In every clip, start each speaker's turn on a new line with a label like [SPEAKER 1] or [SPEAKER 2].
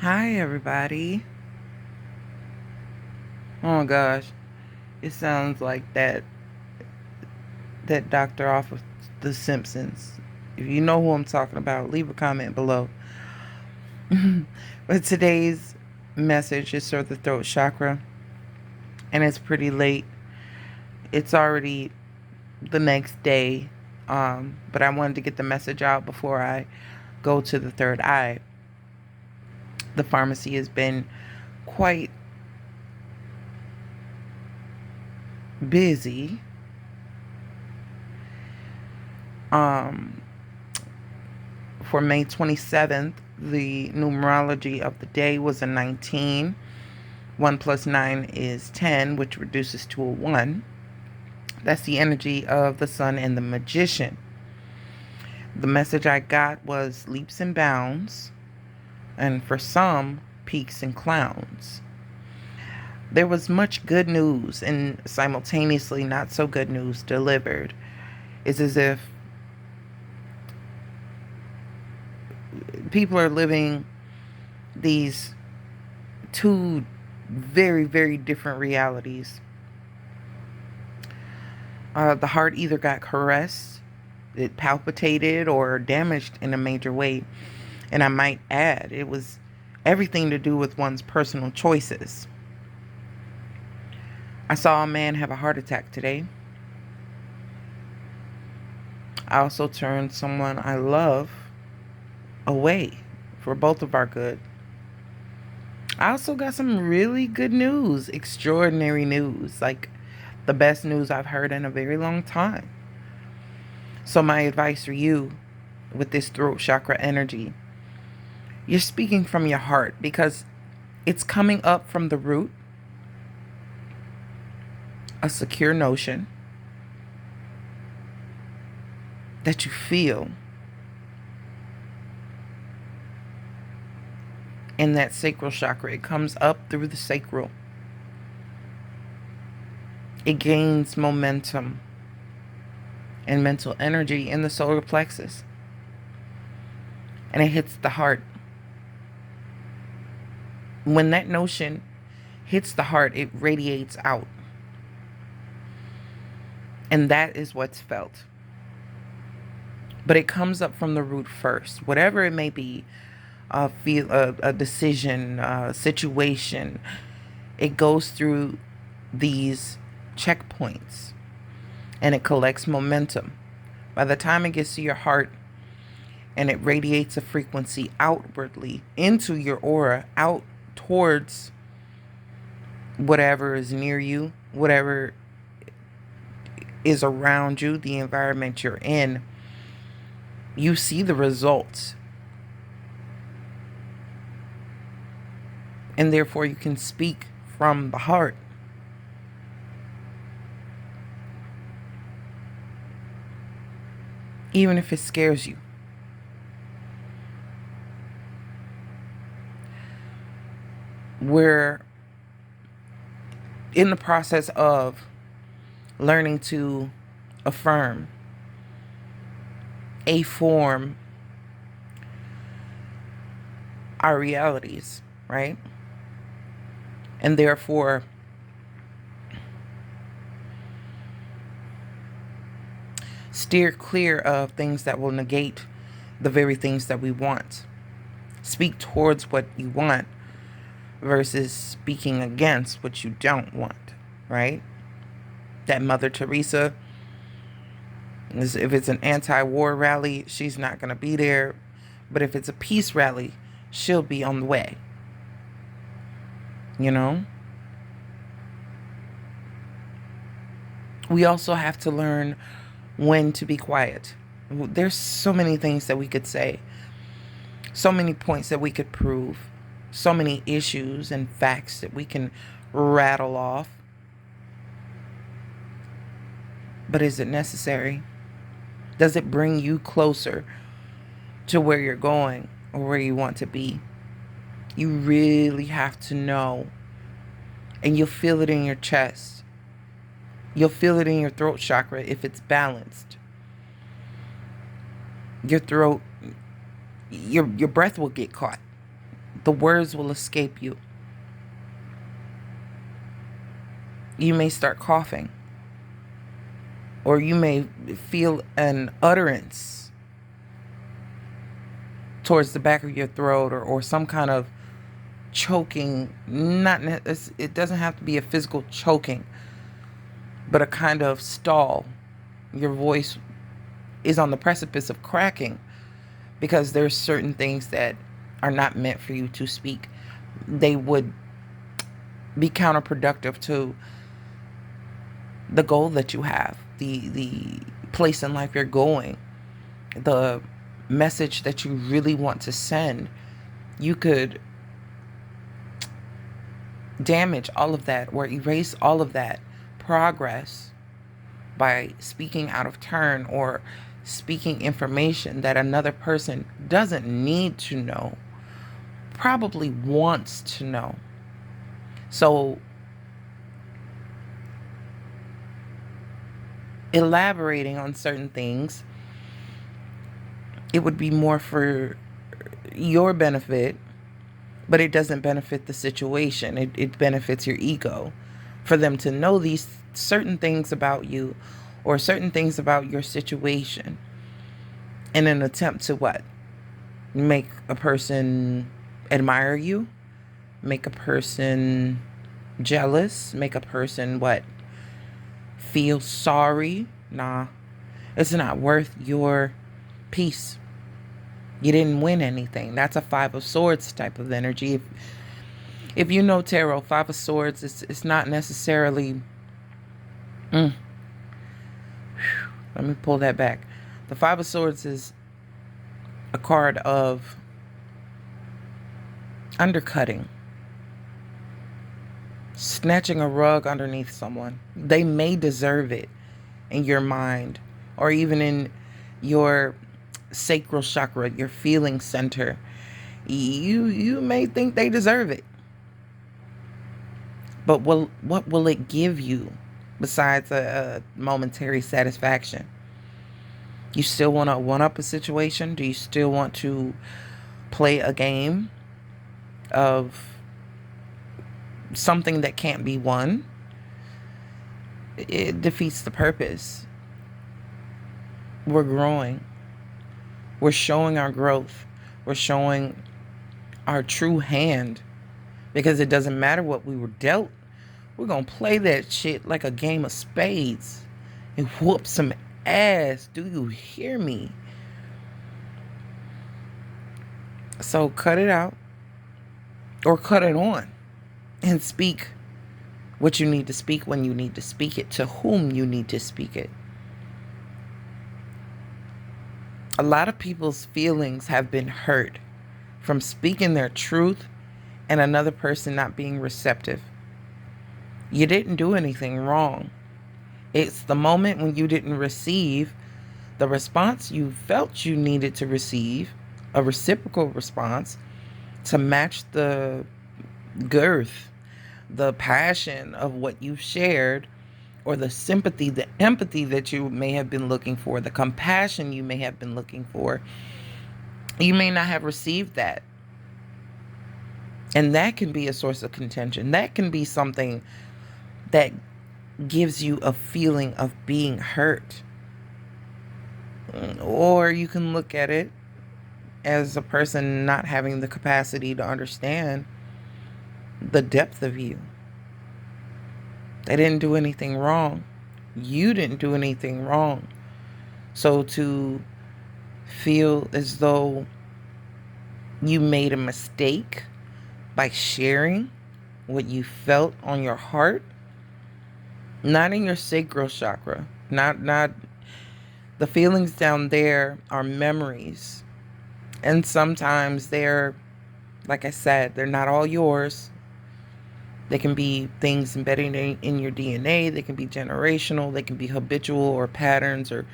[SPEAKER 1] Hi, everybody. Oh my gosh, it sounds like that doctor off of The Simpsons. If you know who I'm talking about, leave a comment below. But today's message is for the throat chakra, and it's pretty late. It's already the next day, but I wanted to get the message out before I go to the third eye. The pharmacy has been quite busy. Um, for May 27th, the numerology of the day was a 19. 1 plus 9 is 10, which reduces to a 1. That's the energy of the sun and the magician. The message I got was leaps and bounds, and for some, peaks and clowns. There was much good news and simultaneously not so good news delivered. It's as if people are living these two very, very different realities. The heart either got caressed, it palpitated, or damaged in a major way. And I might add, it was everything to do with one's personal choices. I saw a man have a heart attack today. I also turned someone I love away for both of our good. I also got some really good news, extraordinary news, like the best news I've heard in a very long time. So my advice for you with this throat chakra energy, you're speaking from your heart because it's coming up from the root, a secure notion that you feel in that sacral chakra. It comes up through the sacral. It gains momentum and mental energy in the solar plexus. And it hits the heart. When that notion hits the heart, it radiates out. And that is what's felt. But it comes up from the root first, whatever it may be, a decision, a situation. It goes through these checkpoints and it collects momentum. By the time it gets to your heart and it radiates a frequency outwardly into your aura, out towards whatever is near you, whatever is around you, the environment you're in, you see the results. And therefore you can speak from the heart. Even if it scares you. We're in the process of learning to affirm, form our realities, right? And therefore, steer clear of things that will negate the very things that we want. Speak towards what you want versus speaking against what you don't want, right? That Mother Teresa, if it's an anti-war rally, she's not going to be there. But if it's a peace rally, she'll be on the way. You know? We also have to learn when to be quiet. There's so many things that we could say. So many points that we could prove. So many issues and facts that we can rattle off. But is it necessary? Does it bring you closer to where you're going or where you want to be? You really have to know. And you'll feel it in your chest. You'll feel it in your throat chakra if it's balanced. Your throat, your breath will get caught. The words will escape you. You may start coughing, or you may feel an utterance towards the back of your throat, or some kind of choking. It doesn't have to be a physical choking, but a kind of stall. Your voice is on the precipice of cracking because there's certain things that are not meant for you to speak. They would be counterproductive to the goal that you have, the place in life you're going, the message that you really want to send. You could damage all of that or erase all of that progress by speaking out of turn or speaking information that another person doesn't need to know, probably wants to know. So elaborating on certain things, it would be more for your benefit, but it doesn't benefit the situation. It benefits your ego for them to know these certain things about you or certain things about your situation in an attempt to what? Make a person admire you, make a person jealous, make a person what? Feel sorry. Nah, it's not worth your peace. You didn't win anything. That's a Five of Swords type of energy. If you know tarot, Five of Swords, it's not necessarily... Let me pull that back. The Five of Swords is a card of undercutting, snatching a rug underneath someone. They may deserve it in your mind, or even in your sacral chakra, your feeling center. You may think they deserve it, but what will it give you besides a momentary satisfaction? You still want to one up a situation? Do you still want to play a game of something that can't be won? It defeats the purpose. We're growing. We're showing our growth. We're showing our true hand, because it doesn't matter what we were dealt. We're going to play that shit like a game of spades and whoop some ass. Do you hear me? So cut it out or cut it on and speak what you need to speak when you need to speak it, to whom you need to speak it. A lot of people's feelings have been hurt from speaking their truth and another person not being receptive. You didn't do anything wrong. It's the moment when you didn't receive the response you felt you needed to receive, a reciprocal response to match the girth, the passion of what you've shared, or the sympathy, the empathy that you may have been looking for, the compassion you may have been looking for. You may not have received that. And that can be a source of contention. That can be something that gives you a feeling of being hurt. Or you can look at it as a person not having the capacity to understand the depth of you. They didn't do anything wrong. You didn't do anything wrong. So to feel as though you made a mistake by sharing what you felt on your heart, not in your sacral chakra, not the feelings down there are memories. And sometimes they're, like I said, they're not all yours. They can be things embedded in your DNA. They can be generational. They can be habitual or patterns or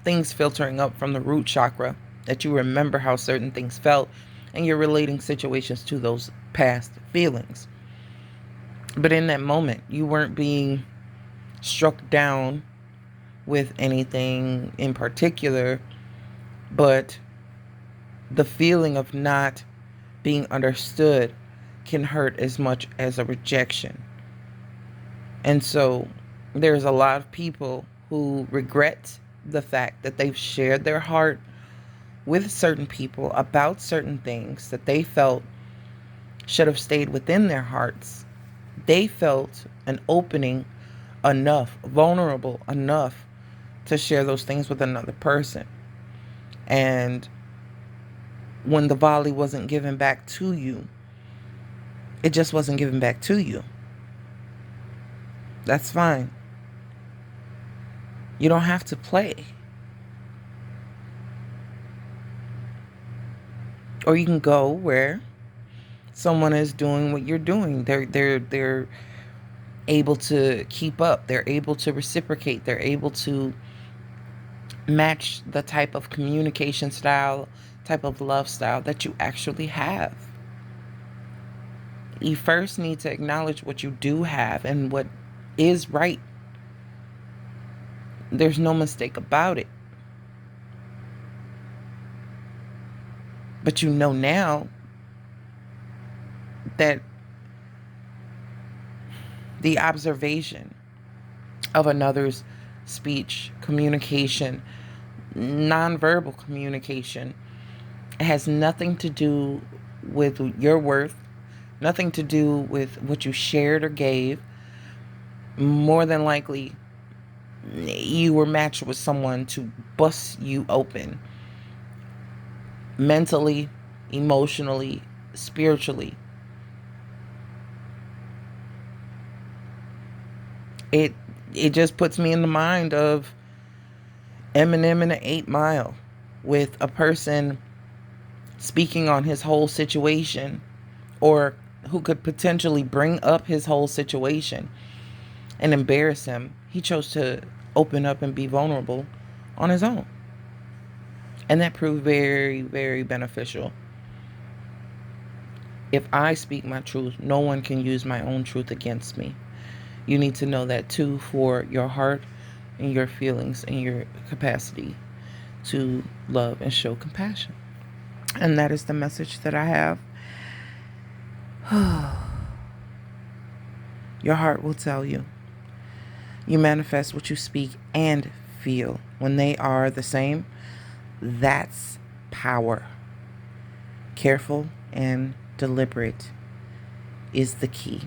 [SPEAKER 1] things filtering up from the root chakra that you remember how certain things felt and you're relating situations to those past feelings. But in that moment, you weren't being struck down with anything in particular, but the feeling of not being understood can hurt as much as a rejection. And so there's a lot of people who regret the fact that they've shared their heart with certain people about certain things that they felt should have stayed within their hearts. They felt an opening enough, vulnerable enough to share those things with another person. And when the volley wasn't given back to you, it just wasn't given back to you. That's fine. You don't have to play. Or you can go where someone is doing what you're doing. They're able to keep up. They're able to reciprocate. They're able to match the type of communication style, type of love style that you actually have. You first need to acknowledge what you do have and what is right. There's no mistake about it. But you know now that the observation of another's speech, communication, nonverbal communication has nothing to do with your worth, nothing to do with what you shared or gave. More than likely, you were matched with someone to bust you open mentally, emotionally, spiritually. It just puts me in the mind of Eminem in the 8 Mile, with a person speaking on his whole situation, or who could potentially bring up his whole situation and embarrass him. He chose to open up and be vulnerable on his own. And that proved very, very beneficial. If I speak my truth, no one can use my own truth against me. You need to know that too, for your heart and your feelings and your capacity to love and show compassion. And that is the message that I have. Your heart will tell you. You manifest what you speak and feel. When they are the same, that's power. Careful and deliberate is the key.